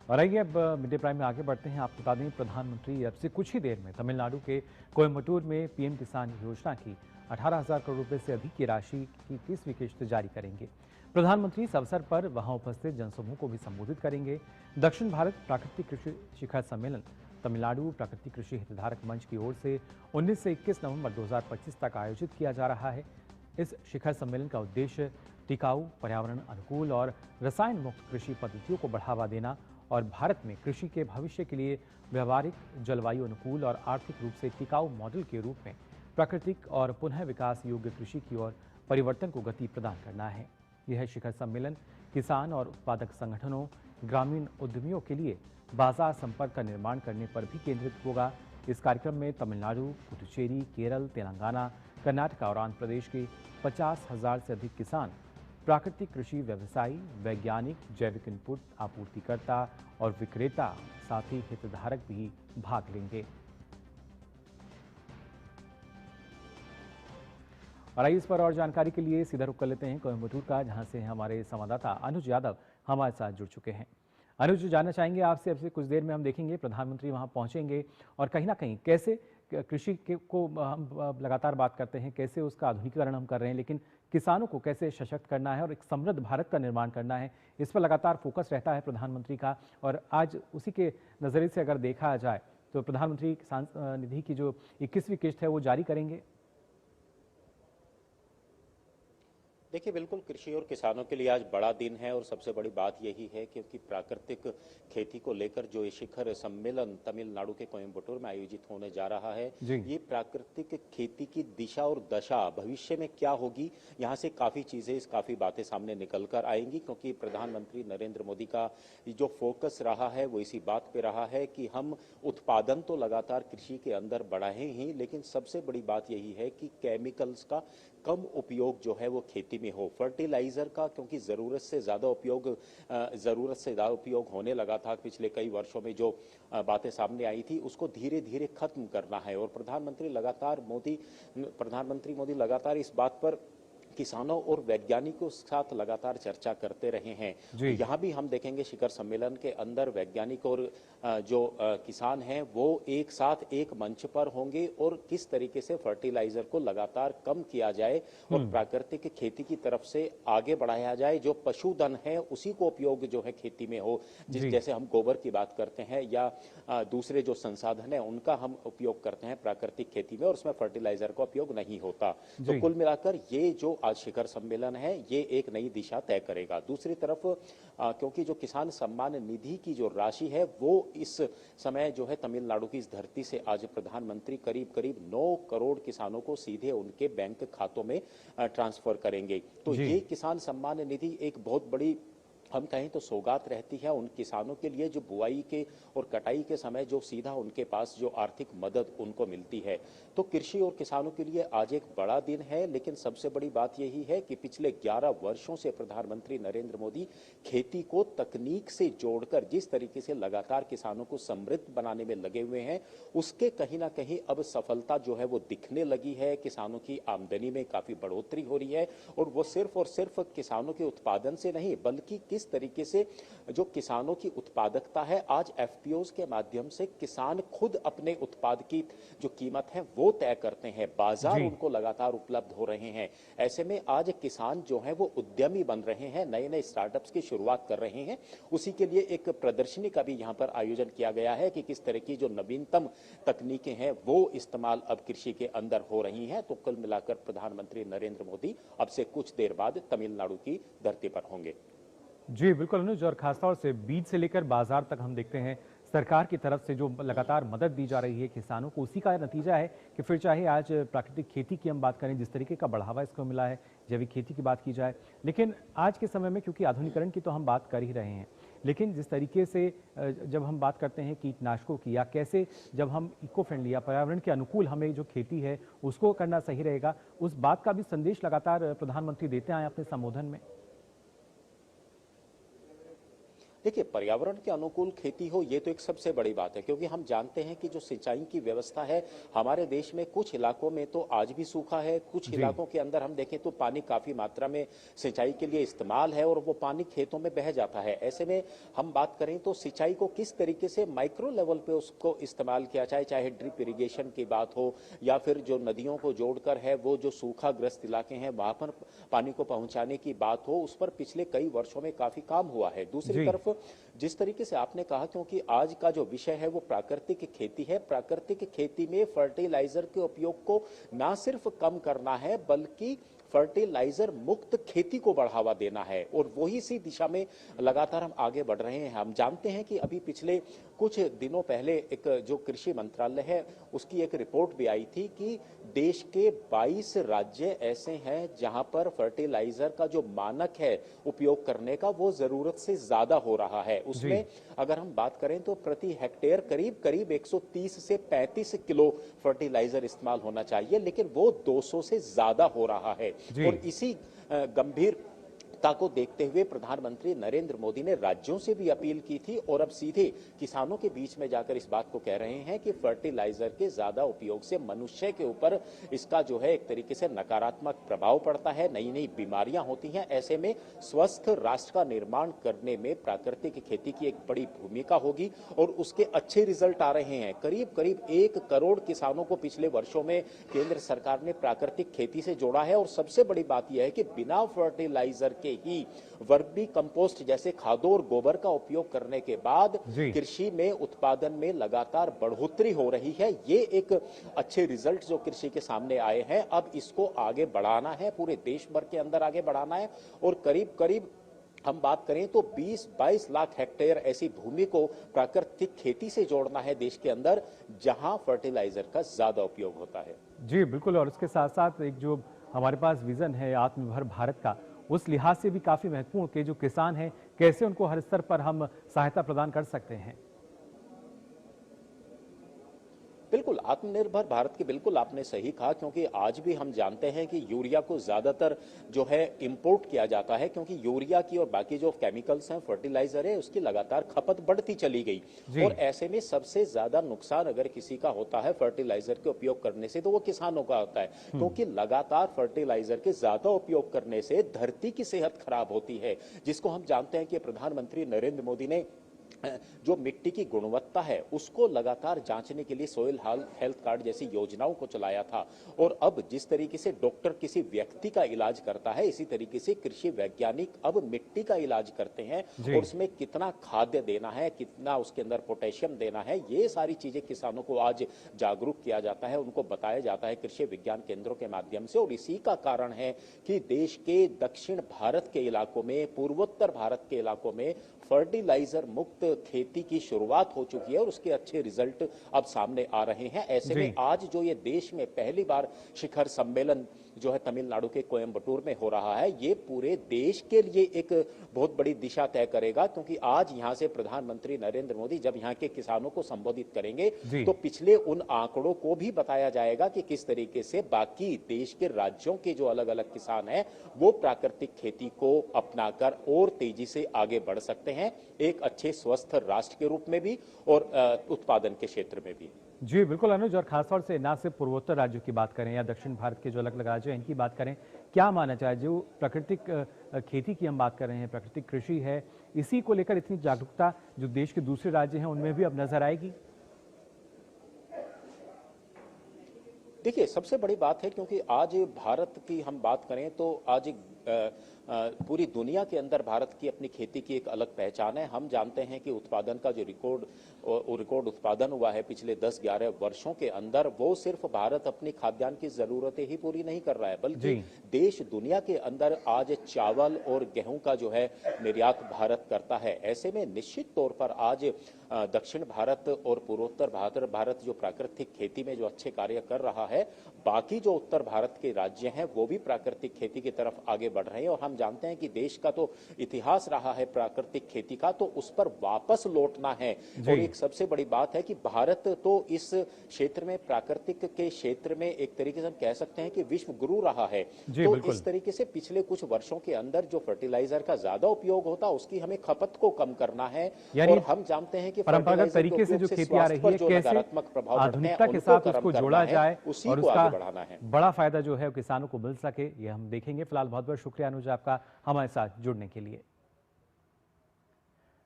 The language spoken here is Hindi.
और आइए अब मिड डे प्राइम में आगे बढ़ते हैं। आपको बता दें, प्रधानमंत्री अब से कुछ ही देर में तमिलनाडु के कोयम्बटूर में पीएम किसान योजना की 18,000 करोड़ रुपए से अधिक की राशि की 30वीं किश्त जारी करेंगे। प्रधानमंत्री इस अवसर पर वहां उपस्थित जनसमूह को भी संबोधित करेंगे। दक्षिण भारत प्राकृतिक कृषि शिखर सम्मेलन तमिलनाडु प्राकृतिक कृषि हितधारक मंच की ओर से 19 से 21 नवंबर 2025 तक आयोजित किया जा रहा है। इस शिखर सम्मेलन का उद्देश्य टिकाऊ, पर्यावरण अनुकूल और रसायन मुक्त कृषि पद्धतियों को बढ़ावा देना और भारत में कृषि के भविष्य के लिए व्यवहारिक, जलवायु अनुकूल और आर्थिक रूप से टिकाऊ मॉडल के रूप में प्राकृतिक और पुनः विकास योग्य कृषि की ओर परिवर्तन को गति प्रदान करना है। यह शिखर सम्मेलन किसान और उत्पादक संगठनों, ग्रामीण उद्यमियों के लिए बाजार संपर्क का निर्माण करने पर भी केंद्रित होगा। इस कार्यक्रम में तमिलनाडु, पुडुचेरी, केरल, तेलंगाना, कर्नाटक और आंध्र प्रदेश के 50,000 से अधिक किसान, प्राकृतिक कृषि व्यवसायी, वैज्ञानिक, जैविक इनपुट आपूर्तिकर्ता और विक्रेता, साथ ही हितधारक भी भाग लेंगे। और आइए इस पर और जानकारी के लिए सीधा रुख कर लेते हैं कोयम्बटूर का, जहां से हमारे संवाददाता अनुज यादव हमारे साथ जुड़ चुके हैं। अनुज, जानना चाहेंगे आपसे, अब से कुछ देर में हम देखेंगे प्रधानमंत्री वहां पहुंचेंगे और कहीं ना कहीं कैसे कृषि को हम लगातार बात करते हैं, कैसे उसका आधुनिकीकरण हम कर रहे हैं, लेकिन किसानों को कैसे सशक्त करना है और एक समृद्ध भारत का निर्माण करना है, इस पर लगातार फोकस रहता है प्रधानमंत्री का। और आज उसी के नज़रिए से अगर देखा जाए तो प्रधानमंत्री किसान निधि की जो 21वीं किश्त है वो जारी करेंगे। देखिए, बिल्कुल कृषि और किसानों के लिए आज बड़ा दिन है और सबसे बड़ी बात यही है क्योंकि प्राकृतिक खेती को लेकर जो ये शिखर सम्मेलन तमिलनाडु के कोयम्बटूर में आयोजित होने जा रहा है, ये प्राकृतिक खेती की दिशा और दशा भविष्य में क्या होगी, यहाँ से काफ़ी बातें सामने निकल कर आएंगी। क्योंकि प्रधानमंत्री नरेंद्र मोदी का जो फोकस रहा है वो इसी बात पे रहा है कि हम उत्पादन तो लगातार कृषि के अंदर बढ़ाएं ही, लेकिन सबसे बड़ी बात यही है कि केमिकल्स का कम उपयोग जो है वो खेती में हो, फर्टिलाइजर का क्योंकि ज़रूरत से ज़्यादा उपयोग होने लगा था पिछले कई वर्षों में, जो बातें सामने आई थी उसको धीरे धीरे खत्म करना है। और प्रधानमंत्री मोदी लगातार इस बात पर किसानों और वैज्ञानिकों के साथ लगातार चर्चा करते रहे हैं। तो यहाँ भी हम देखेंगे शिखर सम्मेलन के अंदर वैज्ञानिक और जो किसान हैं वो एक साथ एक मंच पर होंगे और किस तरीके से फर्टिलाइजर को लगातार कम किया जाए और प्राकृतिक खेती की तरफ से आगे बढ़ाया जाए। जो पशुधन है उसी को उपयोग जो है खेती में हो, जैसे हम गोबर की बात करते हैं या दूसरे जो संसाधन है उनका हम उपयोग करते हैं प्राकृतिक खेती में और उसमें फर्टिलाइजर का उपयोग नहीं होता। तो कुल मिलाकर ये जो आज शिखर सम्मेलन है ये एक नई दिशा तय करेगा। दूसरी तरफ क्योंकि जो किसान सम्मान निधि की जो राशि है वो इस समय जो है तमिलनाडु की इस धरती से आज प्रधानमंत्री करीब करीब 9 करोड़ किसानों को सीधे उनके बैंक खातों में ट्रांसफर करेंगे। तो ये किसान सम्मान निधि एक बहुत बड़ी, हम कहें तो सौगात रहती है उन किसानों के लिए जो बुआई के और कटाई के समय जो सीधा उनके पास जो आर्थिक मदद उनको मिलती है। तो कृषि और किसानों के लिए आज एक बड़ा दिन है, लेकिन सबसे बड़ी बात यही है कि पिछले 11 वर्षों से प्रधानमंत्री नरेंद्र मोदी खेती को तकनीक से जोड़कर जिस तरीके से लगातार किसानों को समृद्ध बनाने में लगे हुए हैं, उसके कहीं ना कहीं अब सफलता जो है वो दिखने लगी है। किसानों की आमदनी में काफी बढ़ोतरी हो रही है और वो सिर्फ और सिर्फ किसानों के उत्पादन से नहीं बल्कि किस तरीके से जो किसानों की उत्पादकता है, आज एफपीओज के माध्यम से किसान खुद अपने उत्पाद की जो कीमत है वो तय करते हैं, बाजार उनको लगातार उपलब्ध हो रहे हैं। ऐसे में आज किसान जो है वो उद्यमी बन रहे हैं, नए नए स्टार्टअप्स की शुरुआत कर रहे हैं। उसी के लिए एक प्रदर्शनी का भी यहाँ पर आयोजन किया गया है कि किस तरह की जो नवीनतम तकनीकें हैं वो इस्तेमाल अब कृषि के अंदर हो रही हैं। तो कुल मिलाकर प्रधानमंत्री नरेंद्र मोदी अब से कुछ देर बाद तमिलनाडु की धरती पर होंगे। जी बिल्कुल अनुज, और खासतौर से बीज से लेकर बाजार तक हम देखते हैं सरकार की तरफ से जो लगातार मदद दी जा रही है किसानों को, उसी का नतीजा है कि फिर चाहे आज प्राकृतिक खेती की हम बात करें, जिस तरीके का बढ़ावा इसको मिला है, जैविक खेती की बात की जाए, लेकिन आज के समय में क्योंकि आधुनिकीकरण की तो हम बात कर ही रहे हैं, लेकिन जिस तरीके से जब हम बात करते हैं कीटनाशकों की या कैसे जब हम इको फ्रेंडली या पर्यावरण के अनुकूल हमें जो खेती है उसको करना सही रहेगा, उस बात का भी संदेश लगातार प्रधानमंत्री देते आए अपने संबोधन में। देखिए, पर्यावरण के अनुकूल खेती हो ये तो एक सबसे बड़ी बात है, क्योंकि हम जानते हैं कि जो सिंचाई की व्यवस्था है हमारे देश में, कुछ इलाकों में तो आज भी सूखा है, कुछ जी। इलाकों के अंदर हम देखें तो पानी काफी मात्रा में सिंचाई के लिए इस्तेमाल है और वो पानी खेतों में बह जाता है। ऐसे में हम बात करें तो सिंचाई को किस तरीके से माइक्रो लेवल पे उसको इस्तेमाल किया जाए, चाहे ड्रिप इरिगेशन की बात हो या फिर जो नदियों को जोड़कर है वो जो सूखाग्रस्त इलाके हैं वहां पर पानी को पहुंचाने की बात हो, उस पर पिछले कई वर्षों में काफी काम हुआ है। दूसरी जी। तरफ जिस तरीके से आपने कहा, क्योंकि आज का जो विषय है वो प्राकृतिक खेती है, प्राकृतिक खेती में फर्टिलाइजर के उपयोग को ना सिर्फ कम करना है बल्कि फर्टिलाइजर मुक्त खेती को बढ़ावा देना है, और वही सी दिशा में लगातार हम आगे बढ़ रहे हैं। हम जानते हैं कि अभी पिछले कुछ दिनों पहले एक जो कृषि मंत्रालय है उसकी एक रिपोर्ट भी आई थी कि देश के 22 राज्य ऐसे हैं जहां पर फर्टिलाइजर का जो मानक है उपयोग करने का वो जरूरत से ज्यादा हो रहा है। उसमें अगर हम बात करें तो प्रति हेक्टेयर करीब करीब 130 से 35 किलो फर्टिलाइजर इस्तेमाल होना चाहिए, लेकिन वो 200 से ज्यादा हो रहा है। और इसी गंभीरता को देखते हुए प्रधानमंत्री नरेंद्र मोदी ने राज्यों से भी अपील की थी और अब सीधे किसानों के बीच में जाकर इस बात को कह रहे हैं कि फर्टिलाइजर के ज्यादा उपयोग से मनुष्य के ऊपर इसका जो है एक तरीके से नकारात्मक प्रभाव पड़ता है, नई नई बीमारियां होती हैं। ऐसे में स्वस्थ राष्ट्र का निर्माण करने में प्राकृतिक खेती की एक बड़ी भूमिका होगी और उसके अच्छे रिजल्ट आ रहे हैं। करीब करीब 1 करोड़ किसानों को पिछले वर्षों में केंद्र सरकार ने प्राकृतिक खेती से जोड़ा है, और सबसे बड़ी बात यह है कि बिना फर्टिलाइजर के ही वर्मी कंपोस्ट जैसे खादों और गोबर का उपयोग करने के बाद कृषि में उत्पादन में लगातार बढ़ोतरी हो रही है। ये एक अच्छे रिजल्ट जो कृषि के सामने आए हैं, अब इसको आगे बढ़ाना है, पूरे देश भर के अंदर आगे बढ़ाना है, और करीब करीब हम बात करें तो 20-22 लाख हेक्टेयर ऐसी भूमि को प्राकृतिक खेती से जोड़ना है देश के अंदर जहां फर्टिलाइजर का ज्यादा उपयोग होता है। जी बिल्कुल, और उसके साथ साथ एक जो हमारे पास विजन है आत्मनिर्भर भारत का, उस लिहाज से भी काफी महत्वपूर्ण कि जो किसान हैं कैसे उनको हर स्तर पर हम सहायता प्रदान कर सकते हैं। बिल्कुल, आत्मनिर्भर भारत की बिल्कुल आपने सही कहा, क्योंकि आज भी हम जानते हैं कि यूरिया को ज्यादातर जो है इंपोर्ट किया जाता है, क्योंकि यूरिया की और बाकी जो केमिकल्स हैं, फर्टिलाइजर है, उसकी लगातार खपत बढ़ती चली गई। और ऐसे में सबसे ज्यादा नुकसान अगर किसी का होता है फर्टिलाइजर के उपयोग करने से तो वो किसानों का होता है, क्योंकि लगातार फर्टिलाइजर के ज्यादा उपयोग करने से धरती की सेहत खराब होती है, जिसको हम जानते हैं कि प्रधानमंत्री नरेंद्र मोदी ने जो मिट्टी की गुणवत्ता है उसको लगातार जांचने के लिए सोइल हेल्थ कार्ड जैसी योजनाओं को चलाया था। और अब जिस तरीके से डॉक्टर किसी व्यक्ति का इलाज करता है, इसी तरीके से कृषि वैज्ञानिक अब मिट्टी का इलाज करते हैं, और उसमें कितना खाद्य देना है, कितना उसके अंदर पोटेशियम देना है, ये सारी चीजें किसानों को आज जागरूक किया जाता है, उनको बताया जाता है कृषि विज्ञान केंद्रों के माध्यम से। और इसी का कारण है कि देश के दक्षिण भारत के इलाकों में, पूर्वोत्तर भारत के इलाकों में फर्टिलाइजर मुक्त खेती की शुरुआत हो चुकी है और उसके अच्छे रिजल्ट अब सामने आ रहे हैं। ऐसे में आज जो ये देश में पहली बार शिखर सम्मेलन जो है तमिलनाडु के कोयम्बटूर में हो रहा है, ये पूरे देश के लिए एक बहुत बड़ी दिशा तय करेगा, क्योंकि आज यहां से प्रधानमंत्री नरेंद्र मोदी जब यहां के किसानों को संबोधित करेंगे तो पिछले उन आंकड़ों को भी बताया जाएगा कि किस तरीके से बाकी देश के राज्यों के जो अलग अलग किसान हैं वो प्राकृतिक खेती को अपनाकर और तेजी से आगे बढ़ सकते हैं, एक अच्छे स्वस्थ राष्ट्र के रूप में भी और उत्पादन के क्षेत्र में भी। जी बिल्कुल अनुज, और खासतौर से ना सिर्फ पूर्वोत्तर राज्यों की बात करें या दक्षिण भारत के जो अलग अलग राज्य हैं इनकी बात करें, क्या माना जाए जो प्राकृतिक खेती की हम बात कर रहे हैं, प्राकृतिक कृषि है, इसी को लेकर इतनी जागरूकता जो देश के दूसरे राज्य हैं उनमें भी अब नजर आएगी? देखिए, सबसे बड़ी बात है क्योंकि आज भारत की हम बात करें तो आज पूरी दुनिया के अंदर भारत की अपनी खेती की एक अलग पहचान है। हम जानते हैं कि उत्पादन का जो रिकॉर्ड उत्पादन हुआ है पिछले 10-11 वर्षों के अंदर, वो सिर्फ भारत अपनी खाद्यान्न की जरूरतें ही पूरी नहीं कर रहा है, बल्कि देश दुनिया के अंदर आज चावल और गेहूं का जो है निर्यात भारत करता है। ऐसे में निश्चित तौर पर आज दक्षिण भारत और पूर्वोत्तर भारत जो प्राकृतिक खेती में जो अच्छे कार्य कर रहा है, बाकी जो उत्तर भारत के राज्य हैं वो भी प्राकृतिक खेती की तरफ आगे बढ़ रहे हैं। और हम हम जानते हैं कि देश का तो इतिहास रहा है प्राकृतिक खेती का, तो उस पर वापस लौटना है। और एक सबसे बड़ी बात है कि भारत तो इस क्षेत्र में, प्राकृतिक के क्षेत्र में एक तरीके से हम कह सकते हैं कि विश्व गुरु रहा है। तो इस तरीके से पिछले कुछ वर्षों के अंदर जो फर्टिलाइजर का ज्यादा उपयोग होता, उसकी हमें खपत को कम करना है। और हम जानते हैं कि परंपरागत तरीके से जो खेती आ रही है, कैसे आधुनिकता के साथ उसको जोड़ा जाए और उसका बढ़ाना है, बड़ा फायदा जो है किसानों को मिल सके, ये हम देखेंगे। फिलहाल बहुत बहुत शुक्रिया अनुज आपका हमारे साथ जुड़ने के लिए।